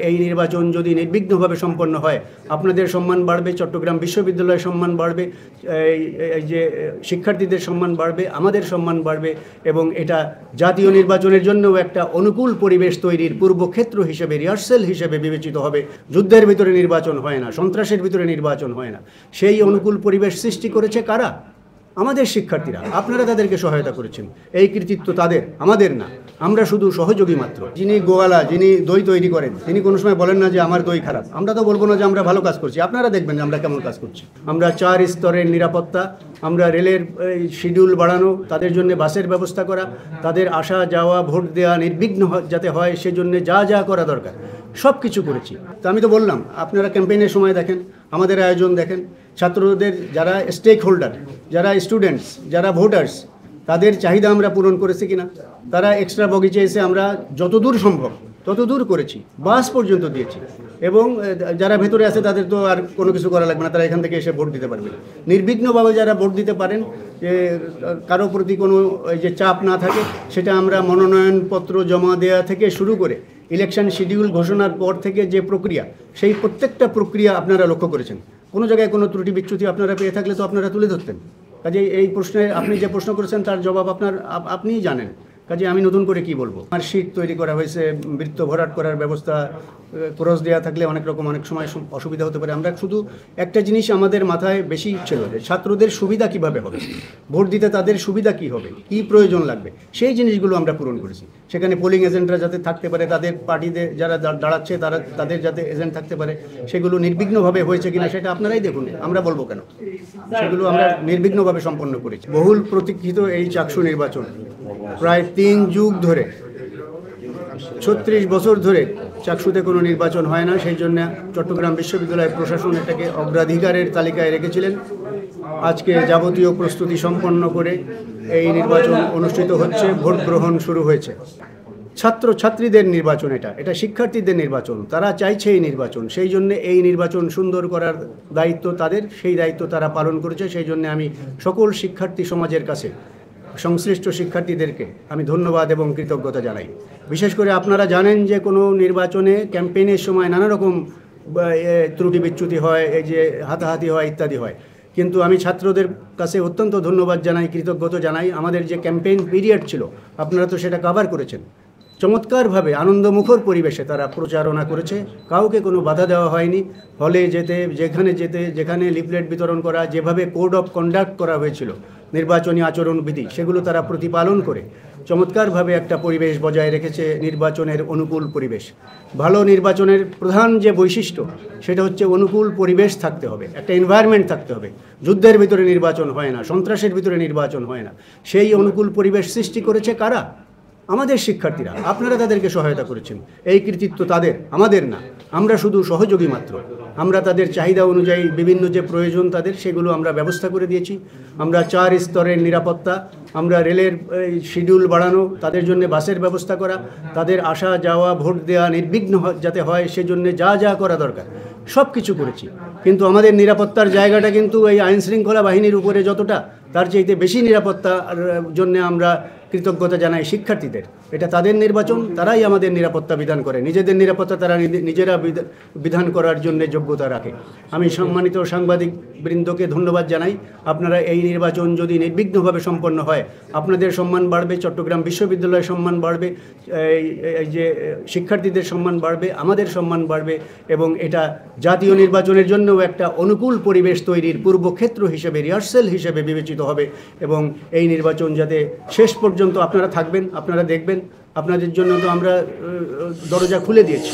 এই নির্বাচন যদি নির্বিঘ্নভাবে সম্পন্ন হয় আপনাদের সম্মান বাড়বে, চট্টগ্রাম বিশ্ববিদ্যালয়ের সম্মান বাড়বে, এই যে শিক্ষার্থীদের সম্মান বাড়বে, আমাদের সম্মান বাড়বে এবং এটা জাতীয় নির্বাচনের জন্যও একটা অনুকূল পরিবেশ তৈরির পূর্বক্ষেত্র হিসেবে, রিহার্সেল হিসেবে বিবেচিত হবে। যুদ্ধের ভিতরে নির্বাচন হয় না, সন্ত্রাসের ভিতরে নির্বাচন হয় না। সেই অনুকূল পরিবেশ সৃষ্টি করেছে কারা? আমাদের শিক্ষার্থীরা। আপনারা তাদেরকে সহায়তা করেছেন, এই কৃতিত্ব তাদের, আমাদের না। আমরা শুধু সহযোগী মাত্র। যিনি গোয়ালা, যিনি দই তৈরি করেন, তিনি কোনো সময় বলেন না যে আমার দই খারাপ। আমরা তো বলবো না যে আমরা ভালো কাজ করছি, আপনারা দেখবেন যে আমরা কেমন কাজ করছি। আমরা 4 স্তরের নিরাপত্তা, আমরা রেলের শিডিউল বাড়ানো, তাদের জন্য বাসের ব্যবস্থা করা, তাদের আসা যাওয়া ভোট দেওয়া নির্বিঘ্ন যাতে হয় সেজন্য যা যা করা দরকার সব কিছু করেছি। তো আমি তো বললাম, আপনারা ক্যাম্পেইনের সময় দেখেন, আমাদের আয়োজন দেখেন, ছাত্রদের যারা স্টেক হোল্ডার, যারা স্টুডেন্টস, যারা ভোটার্স, তাদের চাহিদা আমরা পূরণ করেছি কিনা। তারা এক্সট্রা বগি চেয়েছে, আমরা যতদূর সম্ভব ততদূর করেছি, বাস পর্যন্ত দিয়েছি। এবং যারা ভেতরে আছে তাদের তো আর কোনো কিছু করা লাগবে না, তারা এখান থেকে এসে ভোট দিতে পারবে। নির্বিঘ্নভাবে যারা ভোট দিতে পারেন, যে কারো প্রতি কোনো যে চাপ না থাকে, সেটা আমরা মনোনয়নপত্র জমা দেওয়া থেকে শুরু করে ইলেকশন শিডিউল ঘোষণার পর থেকে যে প্রক্রিয়া, সেই প্রত্যেকটা প্রক্রিয়া আপনারা লক্ষ্য করেছেন। কোনো জায়গায় কোনো ত্রুটি বিচ্যুতি আপনারা পেয়ে থাকলে তো আপনারা তুলে ধরতেন। কাজে এই প্রশ্নে আপনি যে প্রশ্ন করেছেন তার জবাব আপনিই জানেন। কাজে আমি নতুন করে কি বলবো। মার্কশিট তৈরি করা হয়েছে, বৃত্ত ভরাট করার ব্যবস্থা, ক্রস দেওয়া থাকলে অনেক সময় অসুবিধা হতে পারে। আমরা শুধু একটা জিনিস আমাদের মাথায় বেশি ছিল যে ছাত্রদের সুবিধা কিভাবে হবে, ভোট দিতে তাদের সুবিধা কি হবে, কি প্রয়োজন লাগবে, সেই জিনিসগুলো আমরা পূরণ করেছি। সেখানে পোলিং এজেন্টরা যাতে থাকতে পারে, তাদের পার্টিতে যারা দাঁড়াচ্ছে তাদের যাতে এজেন্ট থাকতে পারে, সেগুলো নির্বিঘ্নভাবে হয়েছে কিনা সেটা আপনারাই দেখুন, আমরা বলবো কেন। সেগুলো আমরা নির্বিঘ্নভাবে সম্পন্ন করেছি। বহুল প্রতীক্ষিত এই চাকসু নির্বাচন, প্রায় 3 যুগ ধরে, 36 বছর ধরে চাকসুতে কোনো নির্বাচন হয় না। সেই জন্য চট্টগ্রাম বিশ্ববিদ্যালয়ের প্রশাসন এটাকে অগ্রাধিকারের তালিকায় রেখেছিলেন। আজকে যাবতীয় প্রস্তুতি সম্পন্ন করে এই নির্বাচন অনুষ্ঠিত হচ্ছে, ভোট গ্রহণ শুরু হয়েছে। ছাত্রছাত্রীদের নির্বাচন, এটা শিক্ষার্থীদের নির্বাচন, তারা চাইছে এই নির্বাচন। সেই জন্য এই নির্বাচন সুন্দর করার দায়িত্ব তাদের, সেই দায়িত্ব তারা পালন করেছে। সেই জন্য আমি সকল শিক্ষার্থী সমাজের কাছে, সংশ্লিষ্ট শিক্ষার্থীদেরকে আমি ধন্যবাদ এবং কৃতজ্ঞতা জানাই। বিশেষ করে আপনারা জানেন যে কোনো নির্বাচনে ক্যাম্পেইনের সময় নানা রকম ত্রুটি বিচ্যুতি হয়, এই যে হাতাহাতি হয় ইত্যাদি হয়, কিন্তু আমি ছাত্রদের কাছে অত্যন্ত ধন্যবাদ জানাই, কৃতজ্ঞতা জানাই। আমাদের যে ক্যাম্পেইন পিরিয়ড ছিল, আপনারা তো সেটা কভার করেছেন। চমৎকারভাবে আনন্দমুখর পরিবেশে তারা প্রচারণা করেছে, কাউকে কোনো বাধা দেওয়া হয়নি। হলে যেতে, যেখানে লিফলেট বিতরণ করা, যেভাবে কোড অফ কন্ডাক্ট করা হয়েছিল, নির্বাচনী আচরণবিধি, সেগুলো তারা প্রতিপালন করে চমৎকারভাবে একটা পরিবেশ বজায় রেখেছে, নির্বাচনের অনুকূল পরিবেশ। ভালো নির্বাচনের প্রধান যে বৈশিষ্ট্য, সেটা হচ্ছে অনুকূল পরিবেশ থাকতে হবে, একটা এনভায়রনমেন্ট থাকতে হবে। যুদ্ধের ভিতরে নির্বাচন হয় না, সন্ত্রাসের ভিতরে নির্বাচন হয় না। সেই অনুকূল পরিবেশ সৃষ্টি করেছে কারা? আমাদের শিক্ষার্থীরা। আপনারা তাদেরকে সহায়তা করেছেন, এই কৃতিত্ব তাদের, আমাদের না। আমরা শুধু সহযোগী মাত্র। আমরা তাদের চাহিদা অনুযায়ী বিভিন্ন যে প্রয়োজন তাদের, সেগুলো আমরা ব্যবস্থা করে দিয়েছি। আমরা 4 স্তরের নিরাপত্তা, আমরা রেলের শিডিউল বাড়ানো, তাদের জন্য বাসের ব্যবস্থা করা, তাদের আসা যাওয়া ভোট দেওয়া নির্বিঘ্ন যাতে হয় সেজন্য যা যা করা দরকার সব কিছু করেছি। কিন্তু আমাদের নিরাপত্তার জায়গাটা কিন্তু এই আইনশৃঙ্খলা বাহিনীর উপরে যতটা, তার চাইতে বেশি নিরাপত্তার জন্য আমরা কৃতজ্ঞতা জানাই শিক্ষার্থীদের। এটা তাদের নির্বাচন, তারাই আমাদের নিরাপত্তা বিধান করে। নিজেদের নিরাপত্তা তারা নিজেরা বিধান করার জন্য যোগ্যতা রাখে। আমি সম্মানিত সাংবাদিক বৃন্দকে ধন্যবাদ জানাই। আপনারা এই নির্বাচন যদি নির্বিঘ্নভাবে সম্পন্ন হয় আপনাদের সম্মান বাড়বে, চট্টগ্রাম বিশ্ববিদ্যালয়ের সম্মান বাড়বে, এই যে শিক্ষার্থীদের সম্মান বাড়বে, আমাদের সম্মান বাড়বে এবং এটা জাতীয় নির্বাচনের জন্যও একটা অনুকূল পরিবেশ তৈরির পূর্বক্ষেত্র হিসেবে, রিহার্সেল হিসেবে বিবেচিত হবে। এবং এই নির্বাচন যাতে শেষ পর্যন্ত আপনারা থাকবেন, আপনারা দেখবেন, আপনাদের জন্য তো আমরা দরজা খুলে দিয়েছি।